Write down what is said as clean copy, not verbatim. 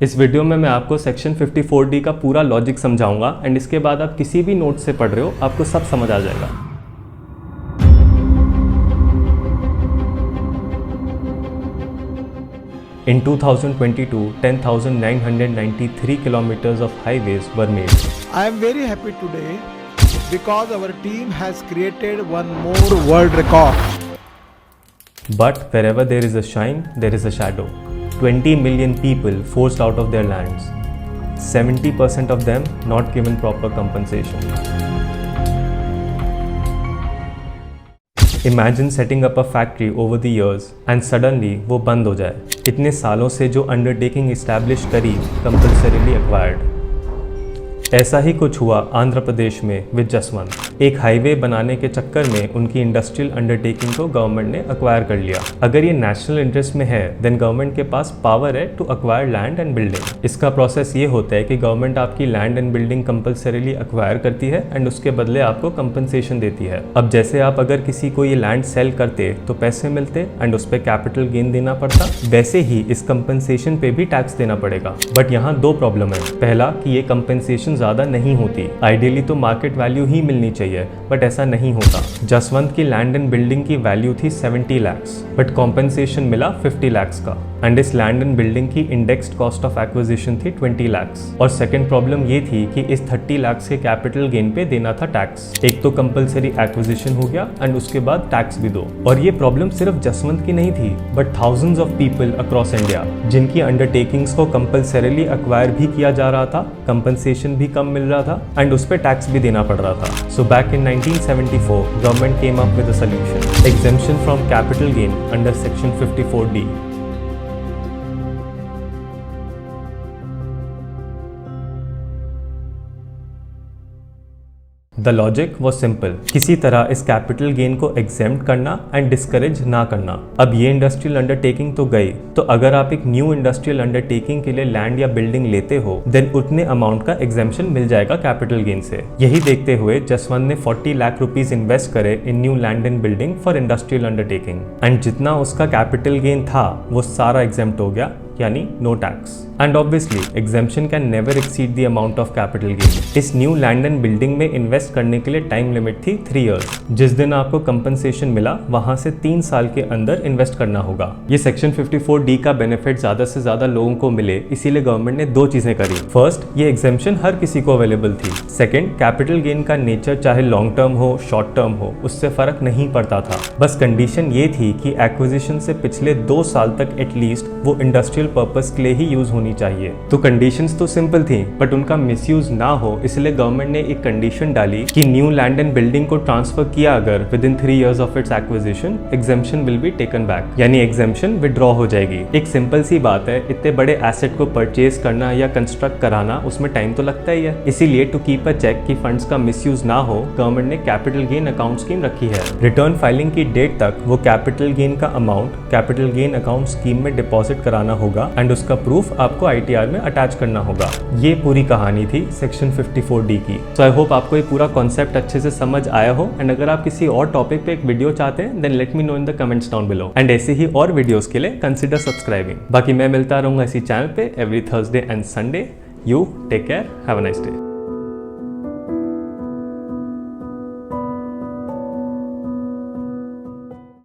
इस वीडियो में मैं आपको सेक्शन 54D का पूरा लॉजिक समझाऊंगा एंड इसके बाद आप किसी भी नोट से पढ़ रहे हो आपको सब समझ आ जाएगा। In 2022, 10,993 kilometers of highways were made. I am very happy today because our team has created one more world record. But wherever there is a shine, there is a shadow. 20 million people forced out of their lands. 70% of them not given proper compensation. Imagine setting up a factory over the years and suddenly वो बंद हो जाए। इतने सालों से जो undertaking establish करी compulsorily acquired. ऐसा ही कुछ हुआ आंध्र प्रदेश में विद जसवंत। एक हाईवे बनाने के चक्कर में उनकी इंडस्ट्रियल अंडरटेकिंग को गवर्नमेंट ने अक्वायर कर लिया। अगर ये नेशनल इंटरेस्ट में है देन गवर्नमेंट के पास पावर है to acquire land and building. इसका प्रोसेस ये होता है कि गवर्नमेंट आपकी land and building compulsorily acquire करती है एंड उसके बदले आपको कंपनसेशन देती है। अब जैसे आप अगर किसी को ये लैंड सेल करते तो पैसे मिलते एंड उस पर कैपिटल गेन देना पड़ता, वैसे ही इस कंपनसेशन पे भी टैक्स देना पड़ेगा। बट यहाँ दो प्रॉब्लम है। पहला कि ये कंपनसेशन ज्यादा नहीं होती। आइडियली तो मार्केट वैल्यू ही मिलनी चाहिए बट ऐसा नहीं होता। जसवंत की लैंड एंड बिल्डिंग की वैल्यू थी 70 lakhs बट कॉम्पेंसेशन मिला 50 lakhs का एंड इस लैंड एंड बिल्डिंग की इंडेक्स्ड कॉस्ट ऑफ एक्विजिशन थी 20 lakhs। और सेकंड प्रॉब्लम ये थी कि इस 30 lakhs के कैपिटल गेन पे देना था टैक्स। एक तो कंपल्सरी एक्विजिशन हो गया एंड उसके बाद टैक्स भी दो। और ये प्रॉब्लम सिर्फ जसवंत की नहीं थी but thousands of people across India जिनकी अंडरटेकिंग्स को कंपल्सरीली अक्वायर भी किया जा रहा था, कंपनसेशन भी कम मिल रहा था एंड उस पर टैक्स भी देना पड़ रहा था। So back in 1974 government came up with a solution, exemption from capital gain under section 54D। The logic was simple, किसी तरह इस कैपिटल गेन को एग्जेम्प्ट करना एंड डिस्करेज ना करना। अब ये इंडस्ट्रियल अंडरटेकिंग तो गई, तो अगर आप एक न्यू इंडस्ट्रियल अंडरटेकिंग के लिए लैंड या बिल्डिंग लेते हो देन उतने अमाउंट का एग्जेम्पशन मिल जाएगा कैपिटल गेन से। यही देखते हुए जसवंत ने 40 लाख रुपीज इन्वेस्ट करे in new land and building for industrial undertaking and जितना उसका कैपिटल गेन था वो सारा एग्जेम्प्ट हो गया, यानी no tax. And obviously exemption can never exceed the amount of capital gain. इस न्यू लैंड एंड बिल्डिंग में इन्वेस्ट करने के लिए टाइम लिमिट थी 3 years। जिस दिन आपको कंपनसेशन मिला वहां से 3 साल के अंदर इन्वेस्ट करना होगा। ये सेक्शन 54D का बेनिफिट ज्यादा से ज्यादा लोगों को मिले इसीलिए गवर्नमेंट ने दो चीजें करी। फर्स्ट, ये एग्जेम्पशन हर किसी को अवेलेबल थी। सेकेंड, कैपिटल गेन का नेचर चाहे लॉन्ग टर्म हो शॉर्ट टर्म हो उससे फर्क नहीं पड़ता था। बस कंडीशन ये थी कि एक्विजिशन से पिछले 2 साल तक एटलीस्ट वो इंडस्ट्रियल पर्पस के लिए ही यूज होनी चाहिए। तो कंडीशंस तो सिंपल थी बट उनका मिसयूज ना हो इसलिए गवर्नमेंट ने एक कंडीशन डाली कि न्यू लैंड एंड बिल्डिंग को ट्रांसफर किया अगर with in 3 years of its acquisition, exemption will be taken back, यानी एग्जेम्पशन विड्रॉ हो जाएगी। एक सिंपल सी बात है, इतने बड़े एसेट को परचेज करना या कंस्ट्रक्ट कराना उसमें टाइम तो लगता ही है। इसीलिए टू कीप अ चेक कि फंड्स का मिसयूज ना हो गवर्नमेंट ने कैपिटल गेन अकाउंट स्कीम रखी है। रिटर्न फाइलिंग की डेट तक वो कैपिटल गेन का amount capital gain account scheme में डिपॉजिट कराना होगा एंड उसका प्रूफ आपको ITR में अटैच करना होगा। ये पूरी कहानी थी सेक्शन 54D की। सो आई होप आपको ये पूरा कॉन्सेप्ट अच्छे से समझ आया हो एंड अगर आप किसी और टॉपिक पे एक वीडियो चाहते हैं then let me know in the comments down below and ऐसे ही और वीडियोस के लिए कंसिडर सब्सक्राइबिंग। बाकी मैं मिलता रहूंगा इसी चैनल पे every Thursday and Sunday. You take care, have a nice day.